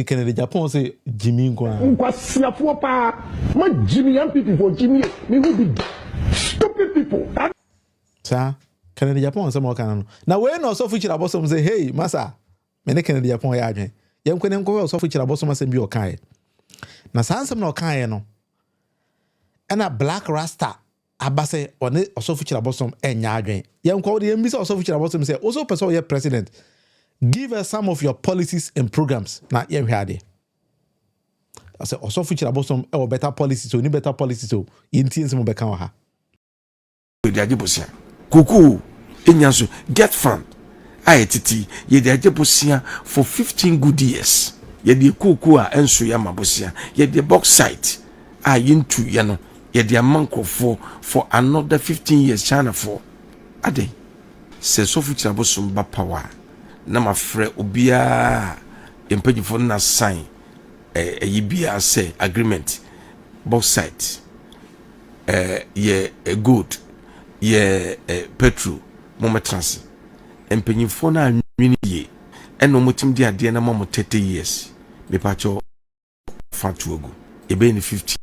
Kennedy Japan say Gyimii nkwa. Nkwasiafo pa. Ma Gyimii MPP for Gyimii. Me who be stupid people. Sir, Kennedy Japan say more can no. Na we no so fuchira Abosom say hey, masa. Me ne Kennedy Japan ya adwen. Yem kwene nkwa so fuchira Abosom asem bi o kan. Na sansem na o kan no. Ena Black Rasta abase one so fuchira Abosom enya adwen. Yem kwa de yem bi so fuchira Abosom say also person ye president. Give us some of your policies and programs. Na yem hade. I say also fuchira Abosom e better policies so ni better policies so yinti nsem be kan ha. De ajibosia kuku enyanso get fund ayetiti ye de ajibosia for 15 good years ye de kuku a enso ya mabosia ye de bauxite a yintu ye no ye de amankofo for another 15 years China for ade se so fuchira Abosom ba power na mafre obia empagifo na sign yibia say agreement bauxite ye good ye petrol mometrans empenyimfo na anwini ye eno motim di ade na mo 30 years me pacho fatuogu ebe ni 50.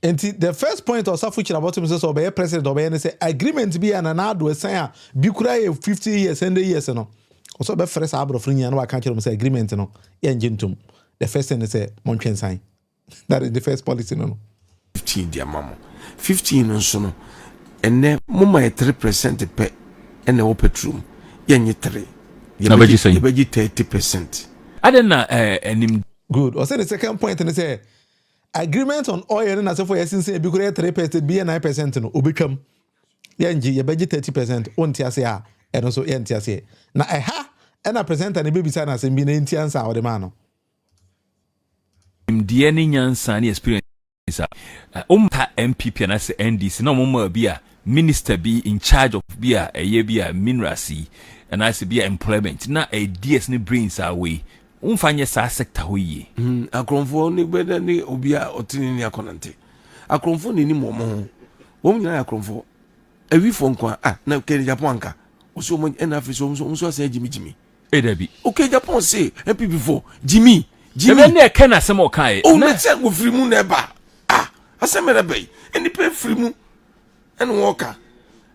And the first point of Safuchira Abosom says obey president obey say agreement be an anado say bi kura 50 years and years no also be first abro frinya no aka kire say agreement no ye ngentum the first thing say montwen sign that is the first policy no 15 dia mamo 15 nso no ene mama 3% pe ene wo petrol yenye 3 ye beji 30%. Adena enim good. Or say the second point and say agreement on oil and as for yesin say bi kura 3% be 9% no obetwam yenji ye beji 30% onti ase a eno so yenti ase na eha ena presenter ne bebi sana asem bi na enti ansa o de ma no die ni nyansa ni experience umpa MPP na se NDC na mumma bia minister be in charge of bia bia minerals and I say bia employment na DS ni brains away umfanye sa sector hoyi akromfo ni gbeda ni obia otini ni akonante akromfo ni momo wo nyina akromfo awifo nkwa na Kennedy Japan anka oso mo en Africa so say Gyimii edabi okay Japan say MPP for Gyimii ebe na eke na asem okai na se go frimu na ba asemere bay eni pe frimu en woka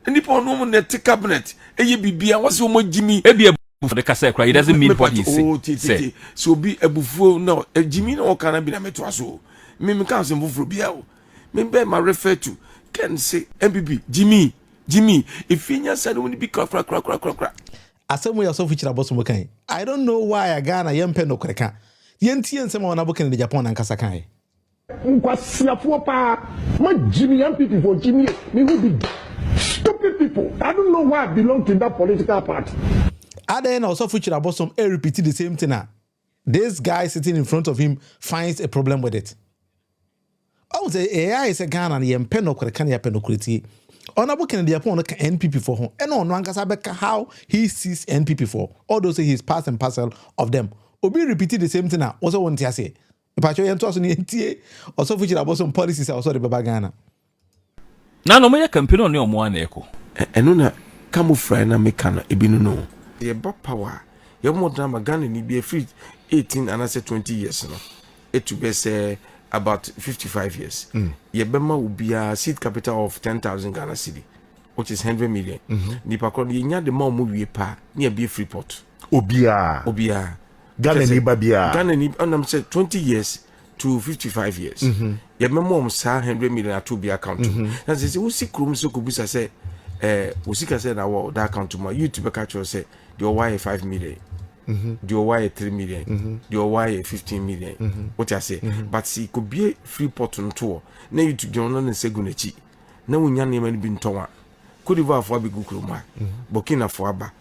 eni pe onu mo net cabinet eye bibia wose o mo Gyimii ebi for the kasa cry it doesn't mean what he say so be ebufuo na Gyimii na woka na bi na meto aso me kan se mfufuro bia o me be ma refer to can say MPP Gyimii if you said when be cra asem we so fuchira Abosom kan I don't know why Ghana yempe no kreka yenti ensem wona bo Kennedy Japan ankasa kan Nkwasiafo pa. Ma Gyimii MPP for Gyimii. Me who be stupid people. I don't know why I belong to that political party. Then also fuchira Abosom repeat the same thing now. This guy sitting in front of him finds a problem with it. I say AI is a Ghana yempe no kreka ya penokriti. Honorable Kennedy Japan NPP for him. And on Wankasa how he sees NPP for. All those say he's part and parcel of them. Obi repeated the same thing now. Also want to say. Pacho yento aso ni entie. Also fuchira Abosom policies also the baba Ghana. Na no me campaign on your one eko. Eno na camouflage na mekana ebinu no. Ye ba power. Ye mo drama Ghana ni be free 18 and I say 20 years no. It to be say about 55 years. Ye bema will be a seed capital of 10,000 Ghana cedi, which is 100 million. Nipa ko ye nya de ma mo wie pa, na be free port. Obia. Ghana ni babia. Ghana ni and I'm say 20 years to 55 years. Ye memo sa 100 million to be account. And say we see krum so kubusa say we see ka say na wo that account to my YouTube catch say the why 5 million. The why 3 million. The why 15 million. What I say. But see could be free port on tour. Na YouTube jono na segunechi. Na wunya ne mani bi ntonwa. Could have for be gukruma. Burkina for aba.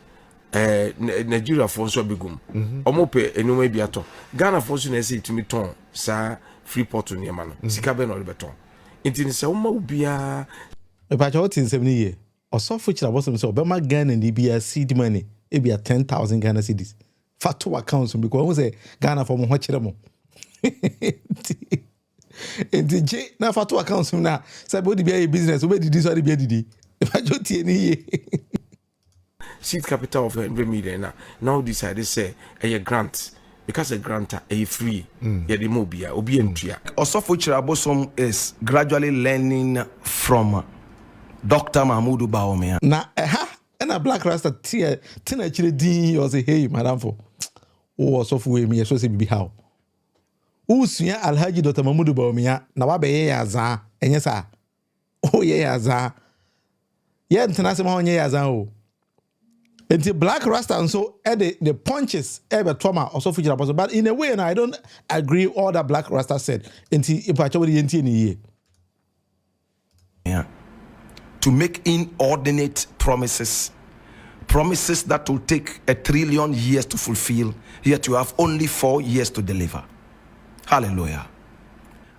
Nigeria for so bigum. Omope enuma bi ato. Ghana for so na say to me ton sa free port on yema no. Sika be no beton. Inti se uma ubia e pa cho tin 70 year. Oso fuchira Abosom so be ma Ghana ni bia seed money e bia 10,000 Ghana cedis. Fatu accounts because we say Ghana for mo ho kire mo. Enti je na fatu accounts na say body bia business we didi so bia didi. E pa cho tie ni ye. Seed capital of 100 million now decided say a grant because a granta a free yeah the mobia obi entua. Osofo Kyiri Abosom is gradually learning from Dr. Mahmoud Bawumia. Na and a Black Rasta tina actually din or say hey madam for Osofo we me so say be how usua Alhaji Dr. Mahmoud Bawumia na wa be ye aza enye sa ye aza ye ntena se ma onye aza o. Enti Black Rasta and so the punches ever trauma or so Kyiri Abosom, but in a way, and I don't agree all that Black Rasta said. Enti if I told you enti ni yeah, to make inordinate promises that will take 1 trillion years to fulfill, yet you have only 4 years to deliver. Hallelujah.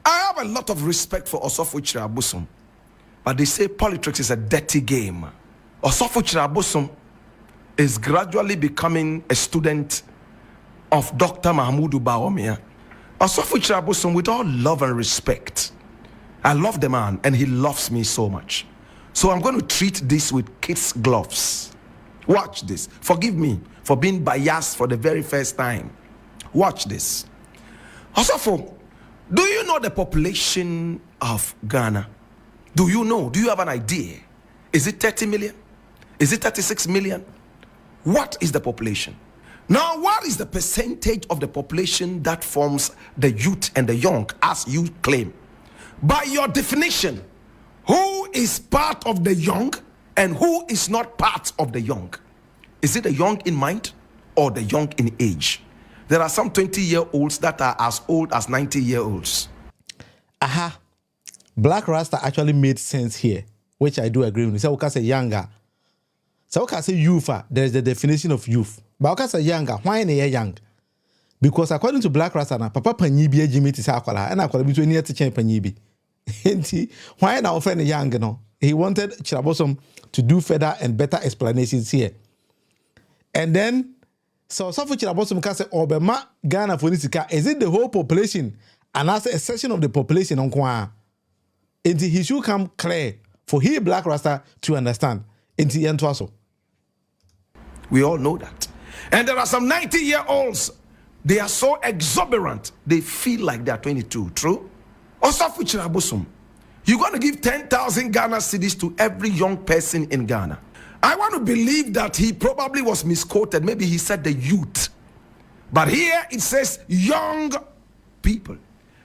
I have a lot of respect for Osofo Kyiri Abosom, but they say politics is a dirty game. Osofo Kyiri Abosom is gradually becoming a student of Dr. Mahmoud Bawumia. Osofo Kyiri Abosom, with all love and respect, I love the man and he loves me so much. So I'm going to treat this with kids' gloves. Watch this. Forgive me for being biased for the very first time. Watch this. Osofo, do you know the population of Ghana? Do you know? Do you have an idea? Is it 30 million? Is it 36 million? What is the population? Now, what is the percentage of the population that forms the youth and the young, as you claim? By your definition, who is part of the young and who is not part of the young? Is it the young in mind or the young in age? There are some 20-year-olds that are as old as 90-year-olds. Black Rasta actually made sense here, which I do agree with. So we can say younger. So we can say youth, there's the definition of youth. But we can say younger. Why are you young? Because according to Black Rasta, Papa Panyibi Gyimii to Sakwala, and I call between year to change Panyibi. Why now offend young? No, he wanted Kyiri Abosom to do further and better explanations here. And then, so Osofo Kyiri Abosom can say, Obama Ghana for Nisika, is it the whole population? And as a section of the population on Kwa? And he should come clear for he Black Rasta to understand. We all know that. And there are some 90-year-olds. They are so exuberant. They feel like they are 22. True? Osofo Kyiri Abosom, you're going to give 10,000 Ghana cedis to every young person in Ghana. I want to believe that he probably was misquoted. Maybe he said the youth. But here it says young people.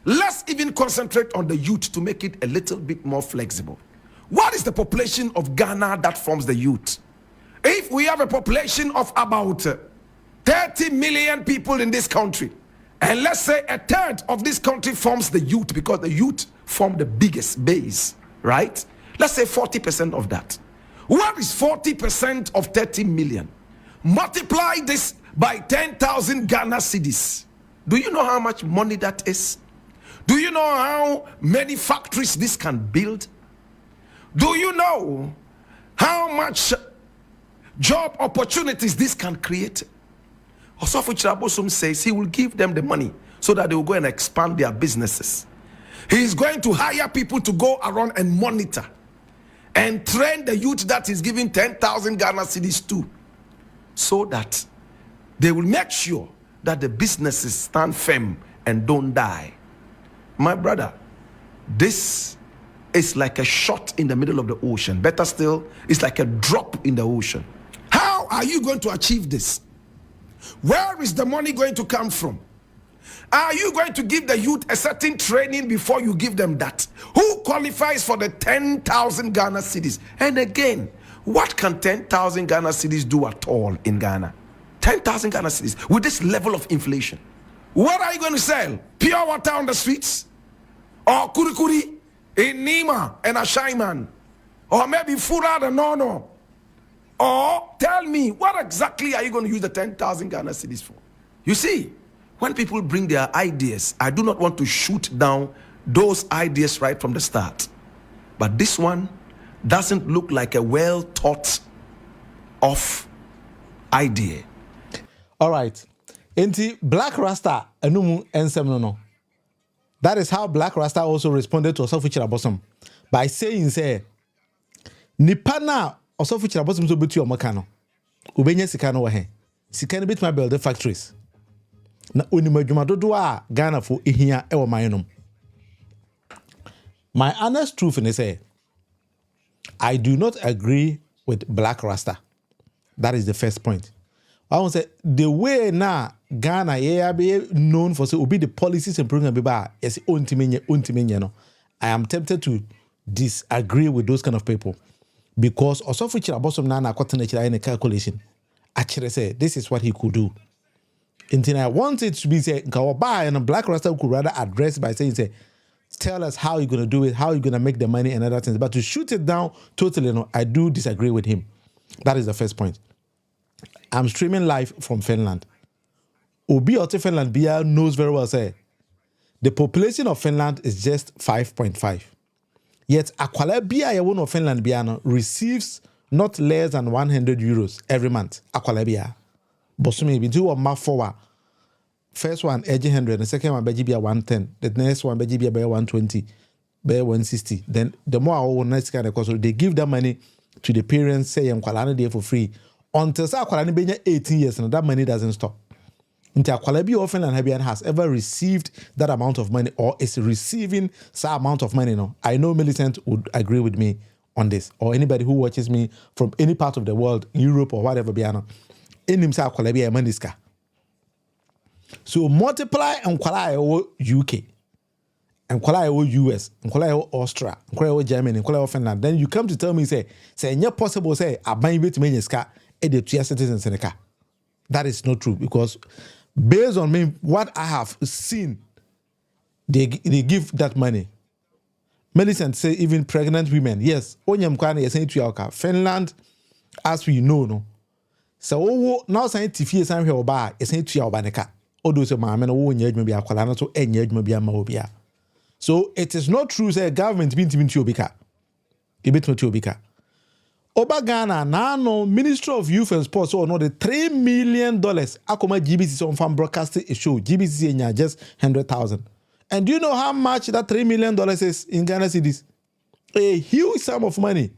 Let's even concentrate on the youth to make it a little bit more flexible. What is the population of Ghana that forms the youth? If we have a population of about 30 million people in this country, and let's say a third of this country forms the youth, because the youth form the biggest base, right? Let's say 40% of that. What is 40% of 30 million? Multiply this by 10,000 Ghana cedis. Do you know how much money that is? Do you know how many factories this can build? Do you know how much job opportunities this can create? Osofo Kyiri Abosom says he will give them the money so that they will go and expand their businesses. He is going to hire people to go around and monitor and train the youth that is giving 10,000 Ghana cedis to, so that they will make sure that the businesses stand firm and don't die. My brother, this is like a shot in the middle of the ocean. Better still, it's like a drop in the ocean. How are you going to achieve this? Where is the money going to come from? Are you going to give the youth a certain training before you give them that? Who qualifies for the 10,000 Ghana cedis? And again, what can 10,000 Ghana cedis do at all in Ghana? 10,000 Ghana cedis with this level of inflation. What are you going to sell? Pure water on the streets? Or kurikuri in Nima and Ashaiman? Or maybe Fura and Nono? Or tell me, what exactly are you going to use the 10,000 Ghana cedis for? You see, when people bring their ideas, I do not want to shoot down those ideas right from the start. But this one doesn't look like a well thought of idea. All right. Enti Black Rasta enumu ensem no. That is how Black Rasta also responded to Osofo Kyiri Abosom by saying, say, nipa na Osofo Kyiri Abosom so betu omaka no. Ubenya sika no wa he. Sika no bit my build factories. Na onimajuma dodo a Ghana for ehia ewo man. My honest truth is say I do not agree with Black Rasta. That is the first point. I want to say the way now Ghana be known for say will be the policies and program be ba yes ultimately no. I am tempted to disagree with those kind of people because also for Abosom na kwatena in a calculation. Actually say this is what he could do. Until I want it to be say buy and a Black Rasta could rather address by saying say tell us how you're gonna do it, how you're gonna make the money and other things. But to shoot it down totally, no, I do disagree with him. That is the first point. I'm streaming live from Finland. Obi Ote Finland Bia knows very well say the population of Finland is just 5.5. Yet Akwala Bia one of Finland Bia receives not less than 100 euros every month. Akwala Bia. Bosumi be do a math forward. First one, 100, the second one, Bejibia 110, the next one, Bejibia 120, 160. Then the more our next kind of course, they give that money to the parents, say, I'm Kwalani there for free. Until Kwalani be 18 years, and that money doesn't stop. Until Kwalabi or Finland has ever received that amount of money or is receiving that amount of money. No, I know Millicent would agree with me on this, or anybody who watches me from any part of the world, Europe or whatever, Biano. In himself, Kwalabi a maniska. So multiply and Kwala UK, and Kwala US, and Kwala Austria, and Kwala Germany, and Kwala Finland. Then you come to tell me, say, not possible, say, I buy you to make a car, the 2 citizens in a car. That is not true because based on me, what I have seen, they give that money. Millicent say even pregnant women, yes, Onyam Kwana is saying to your Finland, as we know, no. So now saying Tifi is saying here oba is saying to your baneka. Odo se ma me no wo nya adwuma bia kwala na so enya adwuma bia ma obia. So it is not true say government bin timi obika. E betimo ti obika. Oba Ghana na no Ministry of Youth and Sports so no the $3 million akoma GBC on fan broadcasting a show. GBC enya just 100,000. And do you know how much that $3 million is in Ghana cedis? A huge sum of money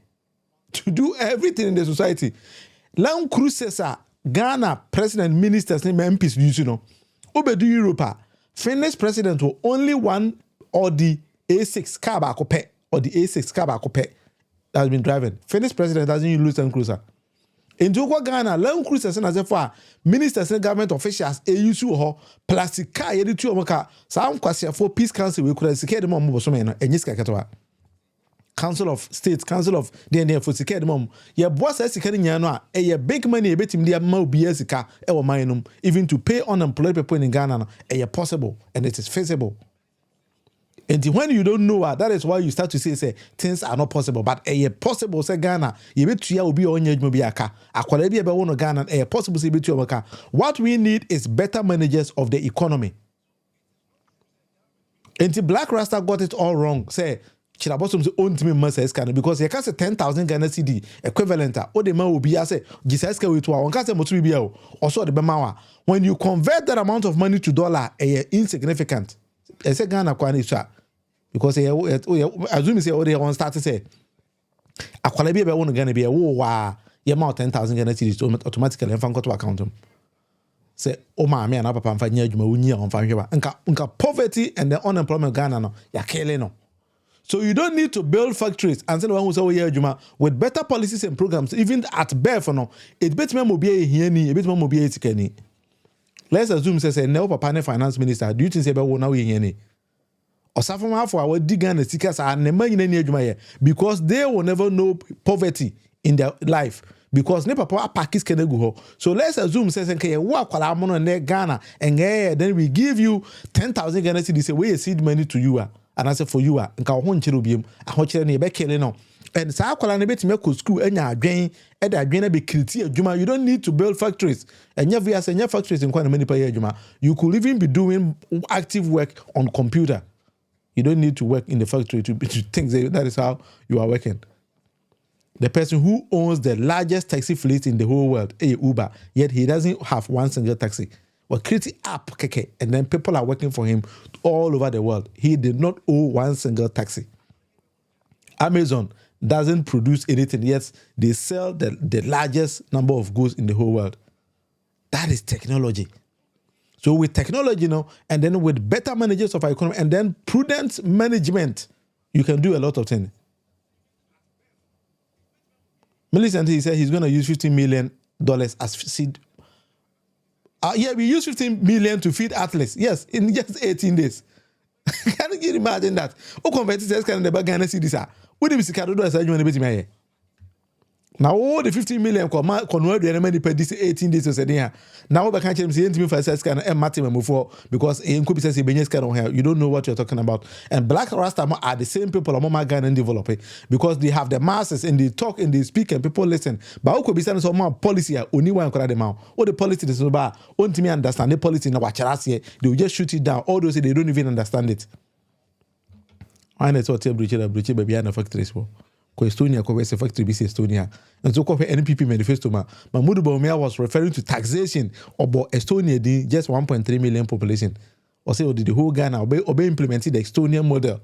to do everything in the society. Long cruises Ghana president ministers name MPs you know. Obedu Europa, Finnish president will only one or the A6 car back or the A6 car back that has been driving. Finnish president doesn't use Land Cruiser. In Joko Ghana, Land Cruisers and as a far ministers and government officials a use or plastic car yedi tu omoka some kwasi for peace council we could secure the mom Abosom and Enyiska Katwa. Council of States, Council of DNA for secure the mom. Your boss says secure nyano a big money a bit in the amount biasika ewa minum even to pay unemployed people in Ghana a possible and it is feasible. And when you don't know that is why you start to say things are not possible. But a possible say Ghana, you bet you will be on your mobiaka. Akwala be about one Ghana a possible say bet you. What we need is better managers of the economy. And the Black Rasta got it all wrong. Say Abosom own to me must because you can say 10,000 Ghana CD equivalent. Or the man will be say Gisaska with one can say Motu be also the Bemawa. When you convert that amount of money to dollar, insignificant. I say Ghana kwanisha because assume say already on start to say akwala be won Ghana be wa ye ma 10,000 Ghana cedis automatically en fan to account say o ma me na papa mfa nya adwuma wonyi on fan hweba nka poverty and the unemployment Ghana no ya kele no. So you don't need to build factories and say one who say we adwuma with better policies and programs even at bare for no it bet me mo be here ni e bet me mo be etikani. Let's assume say no papa ne finance minister do you think say be wo na we here ni osafoma for our digan the tickets are never in any adwuma because they will never know poverty in their life because ne papa pakis can go. So let's assume say say wa kwala mono ne Ghana and then we give you 10,000 Ghana cedis say we seed money to you and I say for you nka ho nchiro biem ahochire ne be kele no and sa kwala ne betime ko school enya adwen e da adwen na be kriti adwuma. You don't need to build factories and via say factories in kwa na many pay adwuma. You could even be doing active work on computer. You don't need to work in the factory to think that is how you are working. The person who owns the largest taxi fleet in the whole world, Uber, yet he doesn't have one single taxi. Well, create app, and then people are working for him all over the world. He did not owe one single taxi. Amazon doesn't produce anything, yet they sell the largest number of goods in the whole world. That is technology. So with technology, and then with better managers of our economy, and then prudent management, you can do a lot of things. Millicent, he said he's going to use $15 million as seed. We use 15 million to feed athletes. Yes, in just 18 days. Can you imagine that? O competitors can never Ghana see this. What do you see? Can do as I want to be me. Now all the 15 million convert the many per this 18 days or something. Now we can't change the for says can and Martin before because in copy says you don't know what you're talking about. And Black Rasta are the same people among Ghana and developing because they have the masses and they talk and they speak and people listen. But who could be saying some more policy only one correct them out. All the policy is about only me understand the policy in watch they will just shoot it down. All those they don't even understand it. I know what tell Bridget baby and factories for. Estonia a factory BC Estonia. And so NPP manifesto Mahmoud Bawumia was referring to taxation about Estonia just 1.3 million population. Or say the whole Ghana obey implemented the Estonian model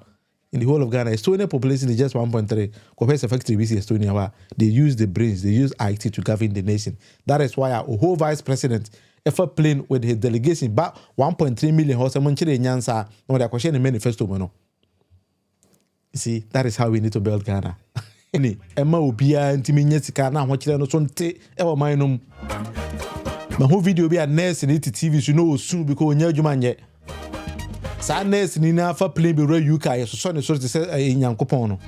in the whole of Ghana. Estonian population is just 1.3. Compared to factory BC Estonia where they use the brains, they use IT to govern the nation. That is why our whole vice president effort playing with his delegation back 1.3 million horse and Monchile Nyansa no they question the manifesto no. You see, that is how we need to build Ghana. Emma Ubia and Timmy Sika now watching no sonte ever minum. My whole video be a nurse in TV, you know, soon because near you man yet. Sadness in enough for playing be UK, so son is sort of say in Yankopono.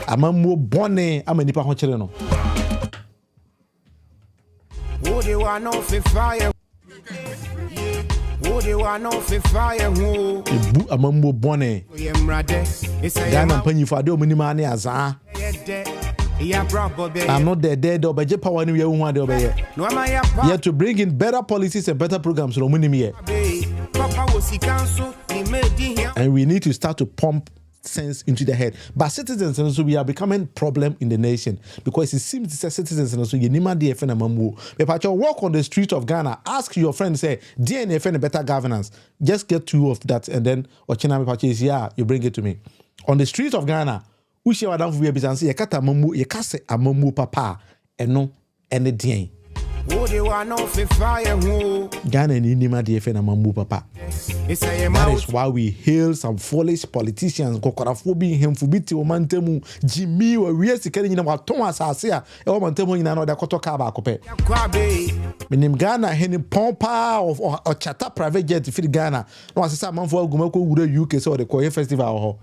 A man more bonnet, I'm a nipa honchino. Would you want no fire? Would you want no fire? Who a mambo bonnet? Ghana penny for the money as I'm not dead or by Japan when you want to obey. You have to bring in better policies and better programs. And we need to start to pump sense into the head. But citizens and so we are becoming problem in the nation because it seems that citizens and so you need my friend mamu. If you walk on the street of Ghana, ask your friend say, DNA friend better governance. Just get 2 of that and then Ochina purchase you bring it to me. On the street of Ghana, we share down for business say kata mamu ye kase amamu papa eno ene dien. Ghana ni nima de friend amamu papa. That is why we hail some foolish politicians. Kokorafobi hemfubiti omantemu Gyimii we sikani nyina waton asase a e omantemu nyina no de kotoka ba akopɛ. Menim Ghana heni pompa of or chata private jet fit Ghana. No asesa manfo agumako wura UK so de koye festival ho.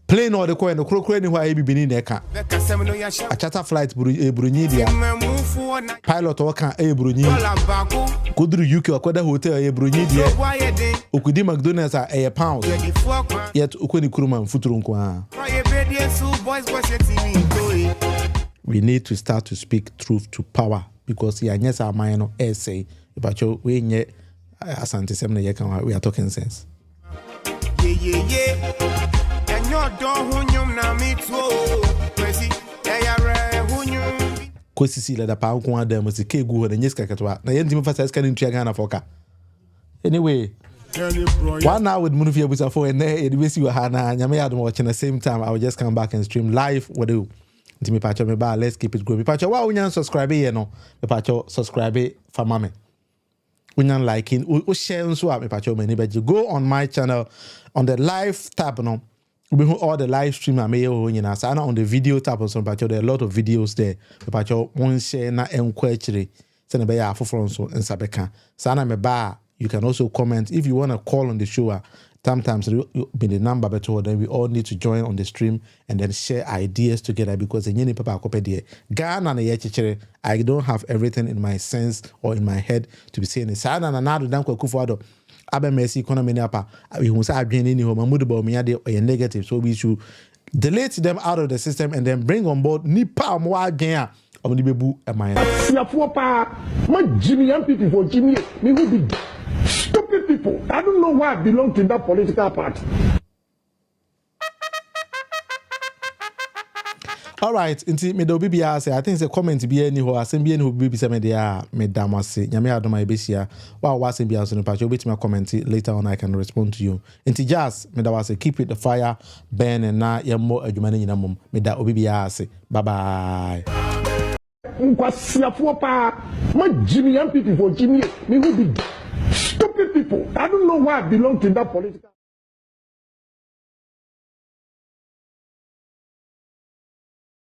Plane or the coin, the crocodile ni why be in eka. A charter flight Brunei dia. Pilot or can Brunei. Go to UK or Koda hotel Brunei dia. Ukudi McDonald's are £1. Yet Ukuni Kuruman Futurunqua. We need to start to speak truth to power because yes, our minor essay. But we yet Asante Semna Yakan, we are talking sense. Kosi si la pa nko adam si ke gu ho na nyeska ketwa na yenti me fasa ska ni ntua Ghana foka. Anyway, 1 hour with Munufie Abosom and there we see you hana nyame adom watching the same time. I will just come back and stream live what do nti me pacho me ba let's keep it going. Me pacho wa unya subscribe here no me pacho subscribe for mama unya liking o share nso a me pacho me ni beji go on my channel on the live tab no. We all the live stream I may on the video tab on some there are a lot of videos there. One share na enquiry. Send a bear for so and Sabeka. Sana me ba. You can also comment if you want to call on the show. Sometimes be the number better. Then we all need to join on the stream and then share ideas together because the nyini papa akope there. Ghana na yechichere. I don't have everything in my sense or in my head to be saying. Sana na nadu danko kufuado. Abe Messi economy napa we who say adwene ni ho Mahmoud Bawumia de or negative, so we should delete them out of the system and then bring on board nipa mo adwen a omni bebu eman Siafuo pa ma Gyimii MPP for Gyimii me who be stupid people. I don't know why I belong to that political party. All right, inti me do bibia say I think say comment be any ho asem be any ho bibi say me dia me damase nyame adoma ebesia wa wasem bia so no pa cho beti me comment later on I can respond to you. Inti just me da was keep it the fire burn and na yemmo adwuma na nyina mom me da obibia say bye bye. nkwasiafoɔ paa ma Gyimii young people for Gyimii me who be stupid people. I don't know why I belong to that political